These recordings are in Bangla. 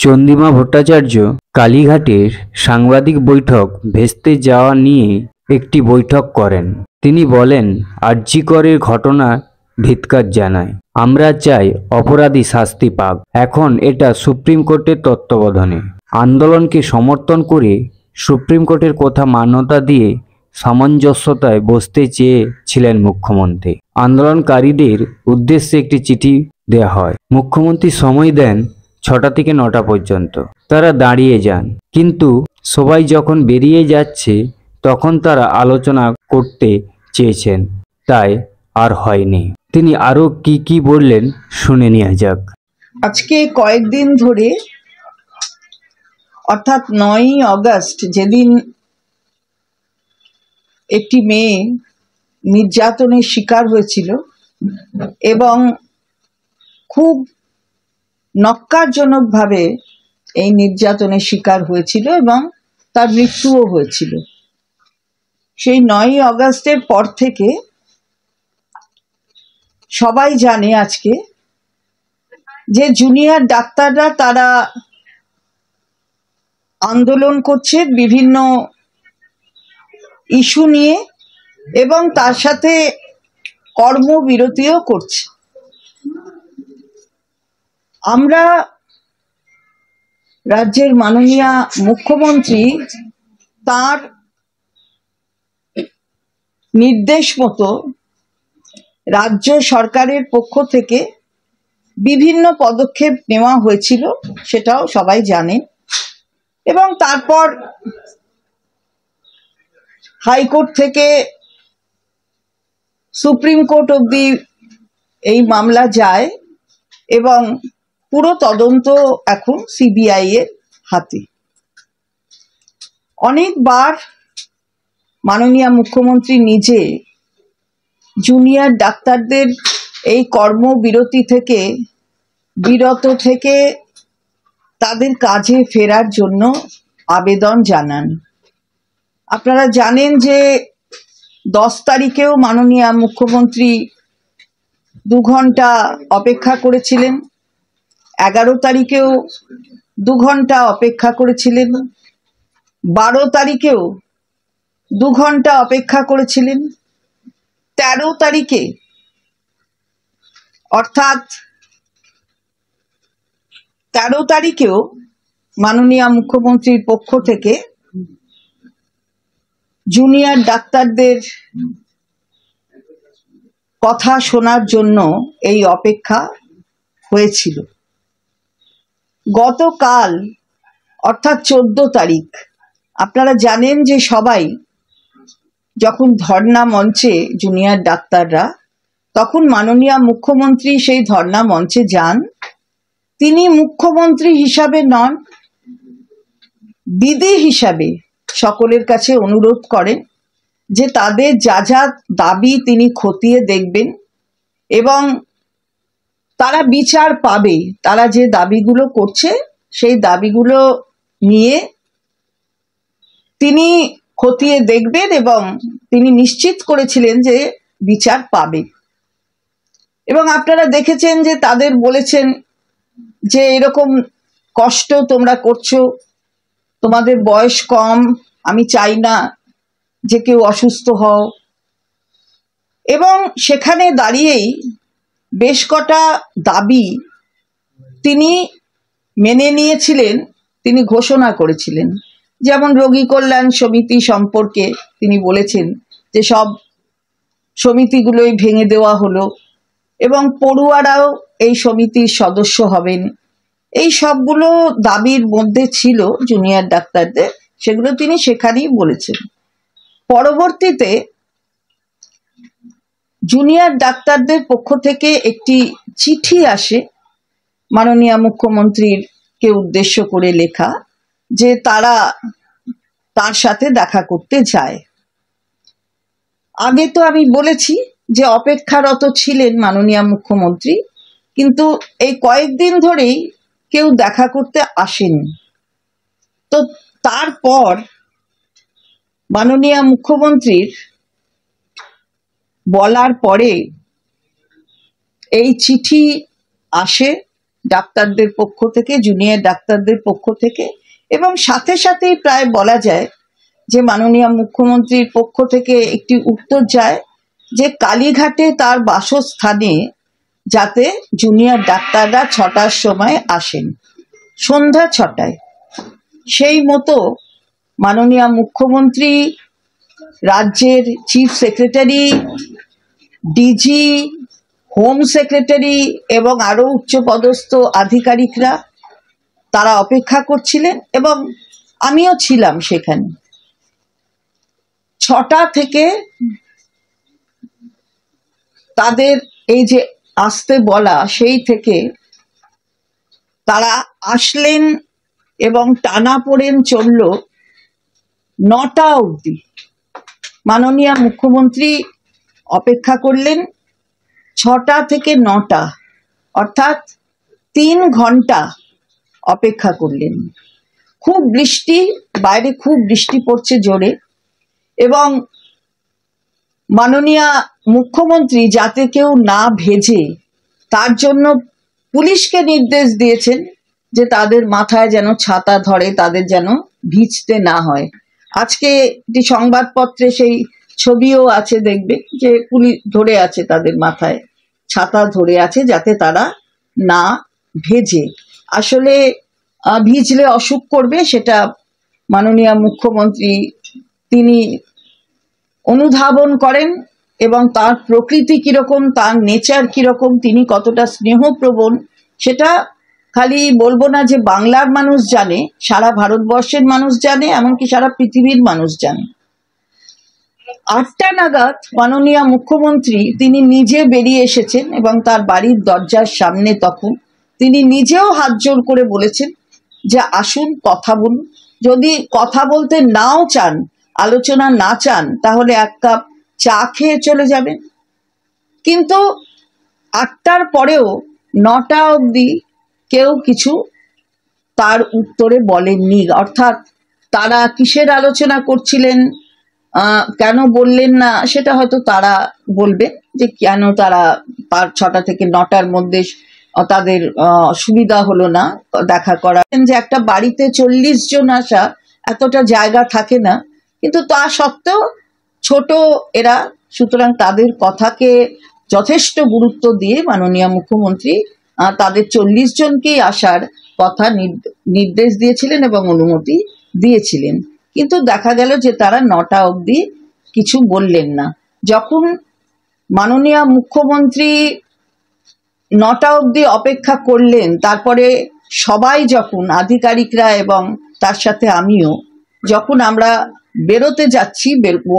চন্দ্রিমা ভট্টাচার্য কালীঘাটের সাংবাদিক বৈঠক ভেস্তে যাওয়া নিয়ে একটি বৈঠক করেন। তিনি বলেন, আরজি করের ঘটনা ধিক্কার জানায়। আমরা চাই অপরাধী শাস্তি পাক। এখন এটা সুপ্রিম কোর্টের তত্ত্বাবধানে। আন্দোলনকে সমর্থন করে সুপ্রিম কোর্টের কথা মান্যতা দিয়ে সামঞ্জস্যতায় বসতে চেয়েছিলেন মুখ্যমন্ত্রী। আন্দোলনকারীদের উদ্দেশ্যে একটি চিঠি দেওয়া হয়। মুখ্যমন্ত্রী সময় দেন 6টা থেকে 9টা পর্যন্ত। তারা দাঁড়িয়ে যান, কিন্তু সবাই যখন বেরিয়ে যাচ্ছে তখন তারা আলোচনা করতে চেয়েছেন, তাই আর হয়নি। তিনি আরো কি বললেন শুনে নেওয়া যাক। আজকে কয়েকদিন ধরে, অর্থাৎ 9ই অগস্ট, যেদিন একটি মেয়ে নির্যাতনের শিকার হয়েছিল এবং খুব নক্কারজনকভাবে এই নির্যাতনের শিকার হয়েছিল এবং তার মৃত্যুও হয়েছিল, সেই 9ই অগস্টের পর থেকে সবাই জানে আজকে যে জুনিয়র ডাক্তাররা তারা আন্দোলন করছে বিভিন্ন ইস্যু নিয়ে এবং তার সাথে কর্মবিরতিও করছে। আমরা রাজ্যের মাননীয় মুখ্যমন্ত্রী তার নির্দেশ মতো রাজ্য সরকারের পক্ষ থেকে বিভিন্ন পদক্ষেপ নেওয়া হয়েছিল, সেটাও সবাই জানেন। এবং তারপর হাইকোর্ট থেকে সুপ্রিম কোর্ট অবধি এই মামলা যায় এবং পুরো তদন্ত এখন সিবিআই এর হাতে। অনেকবার মাননীয় মুখ্যমন্ত্রী নিজে জুনিয়র ডাক্তারদের এই কর্মবিরতি থেকে বিরত থেকে তাদের কাজে ফেরার জন্য আবেদন জানান। আপনারা জানেন যে 10 তারিখেও মাননীয় মুখ্যমন্ত্রী 2 ঘন্টা অপেক্ষা করেছিলেন, 11 তারিখেও 2 ঘন্টা অপেক্ষা করেছিলেন, 12 তারিখেও 2 ঘন্টা অপেক্ষা করেছিলেন, 13 তারিখে অর্থাৎ 13 তারিখেও মাননীয় মুখ্যমন্ত্রীর পক্ষ থেকে জুনিয়র ডাক্তারদের কথা শোনার জন্য এই অপেক্ষা হয়েছিল। গতকাল অর্থাৎ 14 তারিখ, আপনারা জানেন যে সবাই যখন ধর্ণা মঞ্চে জুনিয়র ডাক্তাররা, তখন মাননীয় মুখ্যমন্ত্রী সেই ধর্ণা মঞ্চে যান। তিনি মুখ্যমন্ত্রী হিসাবে নন, বিধি হিসাবে সকলের কাছে অনুরোধ করেন যে তাদের যা যা দাবি তিনি খতিয়ে দেখবেন এবং তারা বিচার পাবে। তারা যে দাবিগুলো করছে সেই দাবিগুলো নিয়ে তিনি খতিয়ে দেখবেন এবং তিনি নিশ্চিত করেছিলেন যে বিচার পাবে। এবং আপনারা দেখেছেন যে তাদের বলেছেন যে এরকম কষ্ট তোমরা করছো, তোমাদের বয়স কম, আমি চাই না যে কেউ অসুস্থ হও। এবং সেখানে দাঁড়িয়েই বেশ কটা দাবি তিনি মেনে নিয়েছিলেন, তিনি ঘোষণা করেছিলেন। যেমন রোগী কল্যাণ সমিতি সম্পর্কে তিনি বলেছেন যে সব সমিতিগুলোই ভেঙে দেওয়া হলো এবং পড়ুয়ারাও এই সমিতির সদস্য হবেন। এই সবগুলো দাবির মধ্যে ছিল জুনিয়র ডাক্তারদের, সেগুলো তিনি সেখানেই বলেছেন। পরবর্তীতে জুনিয়র ডাক্তারদের পক্ষ থেকে একটি চিঠি আসে মাননীয় মুখ্যমন্ত্রীর কে উদ্দেশ্য করে লেখা, যে তারা তার সাথে দেখা করতে যায়। আগে তো আমি বলেছি যে অপেক্ষারত ছিলেন মাননীয় মুখ্যমন্ত্রী, কিন্তু এই কয়েকদিন ধরেই কেউ দেখা করতে আসেনি। তো তারপর মাননীয় মুখ্যমন্ত্রীর বলার পরে এই চিঠি আসে ডাক্তারদের পক্ষ থেকে, জুনিয়র ডাক্তারদের পক্ষ থেকে, এবং সাথে সাথেই প্রায় বলা যায় যে মাননীয় মুখ্যমন্ত্রীর পক্ষ থেকে একটি উত্তর যায় যে কালীঘাটে তার বাসস্থানে যাতে জুনিয়র ডাক্তাররা 6টার সময় আসেন, সন্ধ্যা 6টায়। সেই মতো মাননীয় মুখ্যমন্ত্রী, রাজ্যের chief secretary, DG, home secretary এবং আরো উচ্চপদস্থ আধিকারিকরা তারা অপেক্ষা করছিলেন এবং আমিও ছিলাম সেখানে। 6টা থেকে তাদের এই যে আসতে বলা, সেই থেকে তারা আসলেন এবং টানাপোড়েন চলল 9টা অবধি। মাননীয় মুখ্যমন্ত্রী অপেক্ষা করলেন 6টা থেকে 9টা, অর্থাৎ 3 ঘন্টা অপেক্ষা করলেন। খুব বৃষ্টি, বাইরে খুব বৃষ্টি পড়ছে জোরে, এবং মাননীয় মুখ্যমন্ত্রী যাতে কেউ না ভেজে তার জন্য পুলিশকে নির্দেশ দিয়েছেন যে তাদের মাথায় যেন ছাতা ধরে, তাদের যেন ভিজতে না হয়। আজকে একটি সংবাদপত্রে সেই ছবিও আছে, দেখবে যে পুলিশ ধরে আছে, তাদের মাথায় ছাতা ধরে আছে যাতে তারা না ভেজে। আসলে ভিজলে অসুখ করবে সেটা মাননীয় মুখ্যমন্ত্রী তিনি অনুধাবন করেন, এবং তার প্রকৃতি কিরকম, তার নেচার কিরকম, তিনি কতটা স্নেহপ্রবণ সেটা খালি বলবো না যে বাংলার মানুষ জানে, সারা ভারতবর্ষের মানুষ জানে, এমনকি সারা পৃথিবীর মানুষ জানে। 8টা নাগাদ মাননীয় মুখ্যমন্ত্রী তিনি নিজে বেরিয়ে এসেছেন এবং তার বাড়ির দরজার সামনে তখন তিনি নিজেও হাত জোর করে বলেছেন যে আসুন কথা বলুন, যদি কথা বলতে নাও চান, আলোচনা না চান, তাহলে 1 কাপ চা খেয়ে চলে যাবেন। কিন্তু 8টার পরেও 9টা অবধি কেউ কিছু তার উত্তরে বলেননি। অর্থাৎ তারা কিসের আলোচনা করছিলেন, কেন বললেন না, সেটা হয়তো তারা বলবে যে কেন তারা 6টা থেকে 9টার মধ্যে তাদের সুবিধা হলো না দেখা করা। যে একটা বাড়িতে 40 জন আসা, এতটা জায়গা থাকে না, কিন্তু তা সত্ত্বেও ছোট এরা, সুতরাং তাদের কথাকে যথেষ্ট গুরুত্ব দিয়ে মাননীয় মুখ্যমন্ত্রী তাদের 40 জনকেই আসার কথা নির্দেশ দিয়েছিলেন এবং অনুমতি দিয়েছিলেন। কিন্তু দেখা গেল যে তারা 9টা অবধি কিছু বললেন না। যখন মাননীয় মুখ্যমন্ত্রী 9টা অবধি অপেক্ষা করলেন, তারপরে সবাই যখন আধিকারিকরা এবং তার সাথে আমিও যখন আমরা বেরোতে যাচ্ছি,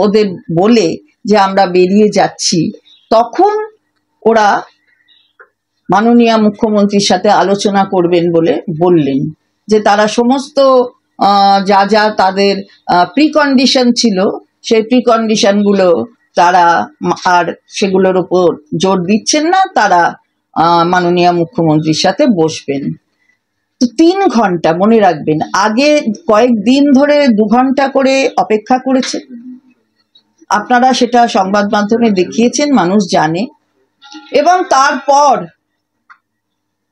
ওদের বলে যে আমরা বেরিয়ে যাচ্ছি, তখন ওরা মাননীয় মুখ্যমন্ত্রীর সাথে আলোচনা করবেন বলে বললেন যে তারা সমস্ত যা যা তাদের প্রিকন্ডিশন ছিল সেই প্রিকন্ডিশনগুলো তারা আর সেগুলোর উপর জোর দিচ্ছেন না, তারা মাননীয় মুখ্যমন্ত্রীর সাথে বসবেন। তো 3 ঘন্টা, মনে রাখবেন, আগে কয়েকদিন ধরে 2 ঘন্টা করে অপেক্ষা করেছে, আপনারা সেটা সংবাদ মাধ্যমে দেখিয়েছেন, মানুষ জানে। এবং তারপর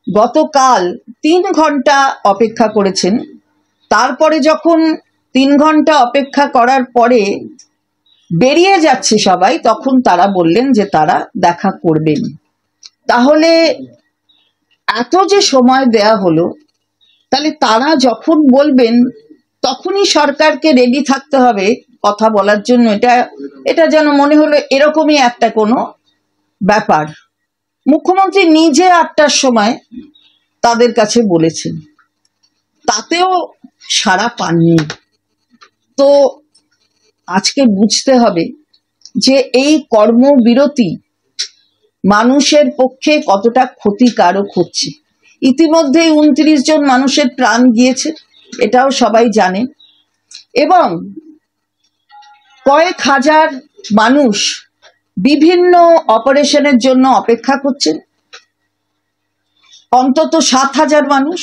গতকাল 3 ঘন্টা অপেক্ষা করেছেন। তারপরে যখন 3 ঘন্টা অপেক্ষা করার পরে বেরিয়ে যাচ্ছে সবাই, তখন তারা বললেন যে তারা দেখা করবেন। তাহলে এত যে সময় দেয়া হলো, তাহলে তারা যখন বলবেন তখনই সরকারকে রেডি থাকতে হবে কথা বলার জন্য। এটা যেন মনে হলো এরকমই একটা কোনো ব্যাপার। মুখ্যমন্ত্রী নিজে 8টার সময় তাদের কাছে বলেছেন, তাতেও সাড়া পাননি। তো আজকে বুঝতে হবে যে এই কর্মবিরতি মানুষের পক্ষে কতটা ক্ষতিকারক হচ্ছে। ইতিমধ্যেই 29 জন মানুষের প্রাণ গিয়েছে, এটাও সবাই জানে, এবং কয়েক হাজার মানুষ বিভিন্ন অপারেশনের জন্য অপেক্ষা করছেন। অন্তত 7,000 মানুষ,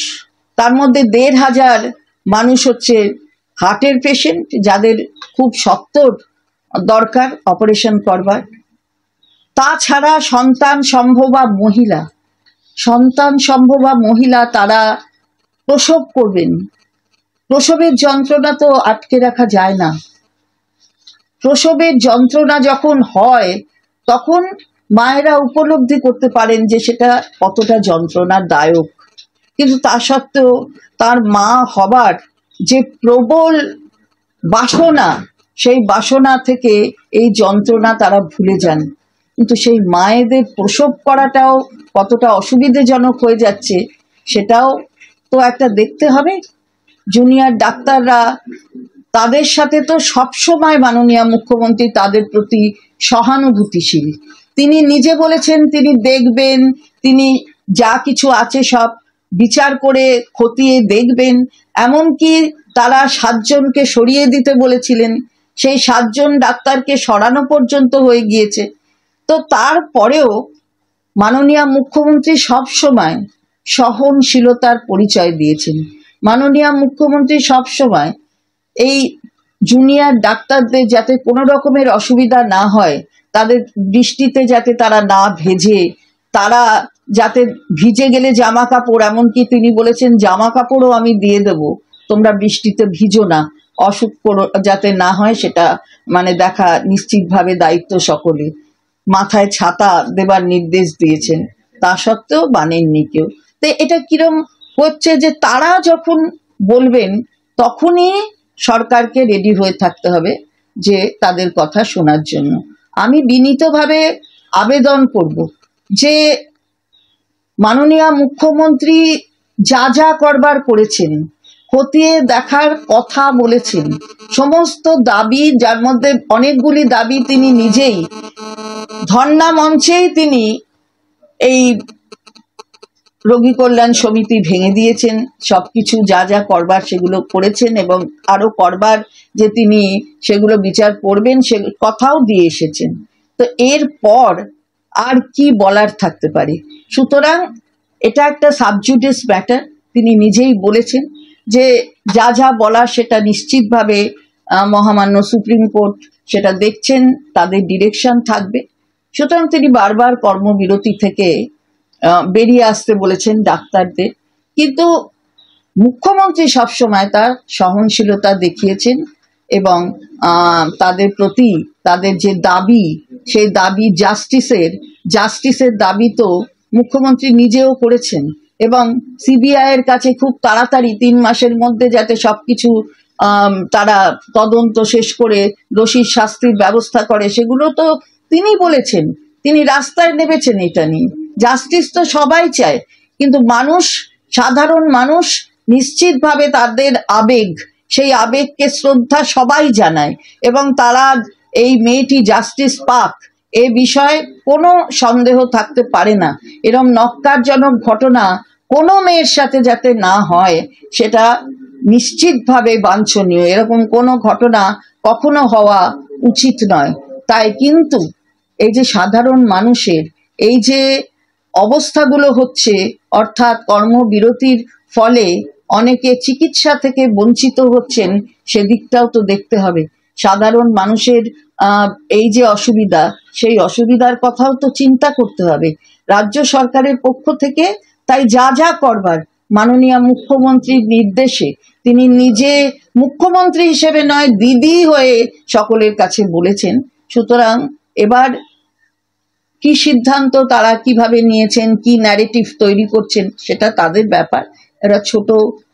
তার মধ্যে 1,500 মানুষ হচ্ছে হার্টের পেশেন্ট, যাদের খুব সত্বর দরকার অপারেশন করবার। তাছাড়া সন্তান সম্ভবা মহিলা, সন্তান সম্ভবা মহিলা তারা প্রসব করবেন, প্রসবের যন্ত্রণা তো আটকে রাখা যায় না। প্রসবের যন্ত্রণা যখন হয় তখন মায়েরা উপলব্ধি করতে পারেন যে সেটা কতটা যন্ত্রণাদায়ক, কিন্তু তা সত্ত্বেও তার মা হবার যে প্রবল বাসনা, সেই বাসনা থেকে এই যন্ত্রণা তারা ভুলে যান। কিন্তু সেই মায়েদের প্রসব করাটাও কতটা অসুবিধাজনক হয়ে যাচ্ছে সেটাও তো একটা দেখতে হবে। জুনিয়র ডাক্তাররা, তাদের সাথে তো সবসময় মাননীয় মুখ্যমন্ত্রী তাদের প্রতি সহানুভূতিশীল। তিনি নিজে বলেছেন তিনি দেখবেন, তিনি যা কিছু আছে সব বিচার করে খতিয়ে দেখবেন। এমনকি তারা 7 জনকে সরিয়ে দিতে বলেছিলেন, সেই 7 জন ডাক্তারকে সরানো পর্যন্ত হয়ে গিয়েছে। তো তারপরেও মাননীয় মুখ্যমন্ত্রী সবসময় সহনশীলতার পরিচয় দিয়েছেন। মাননীয় মুখ্যমন্ত্রী সবসময় এই জুনিয়র ডাক্তারদের যাতে কোনো রকমের অসুবিধা না হয়, তাদের বৃষ্টিতে যাতে তারা না ভেজে, তারা যাতে ভিজে গেলে জামা কাপড়, এমনকি তিনি বলেছেন জামা কাপড়ও আমি দিয়ে দেব, তোমরা বৃষ্টিতে ভিজো না, অসুখ যাতে না হয় সেটা দেখা নিশ্চিতভাবে দায়িত্ব সকলে। মাথায় ছাতা দেবার নির্দেশ দিয়েছেন, তা সত্ত্বেও মানেননি কেউ। তো এটা কিরম হচ্ছে যে তারা যখন বলবেন তখনই সরকারকে রেডি হয়ে থাকতে হবে যে তাদের কথা শোনার জন্য। আমি বিনীতভাবে আবেদন করব যে মাননীয় মুখ্যমন্ত্রী যা যা করবার করেছেন, খতিয়ে দেখার কথা বলেছেন, সমস্ত দাবি, যার মধ্যে অনেকগুলি দাবি তিনি নিজেই ধর্ণা মঞ্চেই তিনি এই রোগী কল্যাণ সমিতি ভেঙে দিয়েছেন, সবকিছু যা যা করবার সেগুলো করেছেন, এবং আরো করবার যে তিনি সেগুলো বিচার করবেন সে কথাও দিয়ে এসেছেন। তো এরপর আর কি বলার থাকতে পারে? সুতরাং এটা একটা সাবজুডিস ম্যাটার। তিনি নিজেই বলেছেন যে যা যা বলার সেটা নিশ্চিতভাবে মহামান্য সুপ্রিম কোর্ট সেটা দেখছেন, তাদের ডিরেকশন থাকবে। সুতরাং তিনি বারবার কর্মবিরতি থেকে বেরিয়ে আসতে বলেছেন ডাক্তারদের। কিন্তু মুখ্যমন্ত্রী সবসময় তার সহনশীলতা দেখিয়েছেন এবং তাদের প্রতি তাদের যে দাবি, সেই দাবি জাস্টিসের দাবি তো মুখ্যমন্ত্রী নিজেও করেছেন, এবং সিবিআই এর কাছে খুব তাড়াতাড়ি 3 মাসের মধ্যে যাতে সবকিছু তারা তদন্ত শেষ করে দোষীর শাস্তির ব্যবস্থা করে, সেগুলো তো তিনি বলেছেন। তিনি রাস্তায় নেমেছেন এটা নিয়ে। জাস্টিস তো সবাই চায়, কিন্তু মানুষ, সাধারণ মানুষ নিশ্চিতভাবে তাদের আবেগ, সেই আবেগকে শ্রদ্ধা সবাই জানায়, এবং তারা এই মেয়েটি জাস্টিস পাক এ বিষয়ে কোনো সন্দেহ থাকতে পারে না। এরকম নক্কারজনক ঘটনা কোনো মেয়ের সাথে যাতে না হয় সেটা নিশ্চিতভাবে বাঞ্ছনীয়। এরকম কোনো ঘটনা কখনো হওয়া উচিত নয়। তাই কিন্তু এই যে সাধারণ মানুষের এই যে অবস্থাগুলো হচ্ছে, অর্থাৎ কর্মবিরতির ফলে অনেকে চিকিৎসা থেকে বঞ্চিত হচ্ছেন, সেদিকটাও তো দেখতে হবে। সাধারণ মানুষের এই যে অসুবিধা, সেই অসুবিধার কথাও তো চিন্তা করতে হবে রাজ্য সরকারের পক্ষ থেকে। তাই যা যা করবার মাননীয় মুখ্যমন্ত্রীর নির্দেশে, তিনি নিজে মুখ্যমন্ত্রী হিসেবে নয় দিদি হয়ে সকলের কাছে বলেছেন। সুতরাং এবার কি সিদ্ধান্ত তারা কিভাবে নিয়েছেন, কি ন্যারেটিভ তৈরি করছেন, সেটা তাদের ব্যাপার। এরা ছোট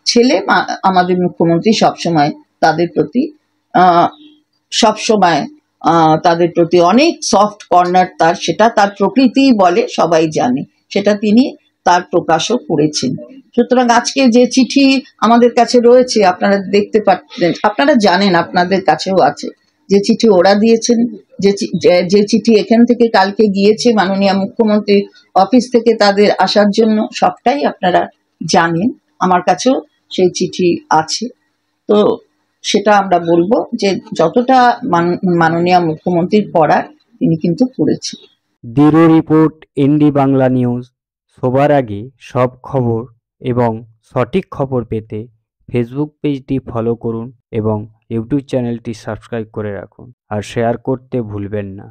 ছেলে, আমাদের মুখ্যমন্ত্রী সবসময় তাদের প্রতি তাদের প্রতি অনেক সফট কর্নার তার, সেটা তার প্রকৃতি বলে, সবাই জানে, সেটা তিনি তার প্রকাশও করেছেন। সুতরাং আজকে যে চিঠি আমাদের কাছে রয়েছে, আপনারা দেখতে পাচ্ছেন, আপনারা জানেন, আপনাদের কাছেও আছে, যে চিঠি ওরা দিয়েছেন, যে চিঠি এখান থেকে কালকে গিয়েছে মাননীয় মুখ্যমন্ত্রীর অফিস থেকে তাদের আসার জন্য, সবটাই আপনারা জানেন। আমার কাছেও সেই চিঠি আছে। তো সেটা আমরা বলবো যে যতটা মাননীয় মুখ্যমন্ত্রীর পড়ার তিনি কিন্তু করেছেন। Bureau report, ND Bangla news. সবার আগে সব খবর এবং সঠিক খবর পেতে ফেসবুক পেজটি ফলো করুন এবং ইউটিউব চ্যানেলটি সাবস্ক্রাইব করে রাখুন, আর শেয়ার করতে ভুলবেন না।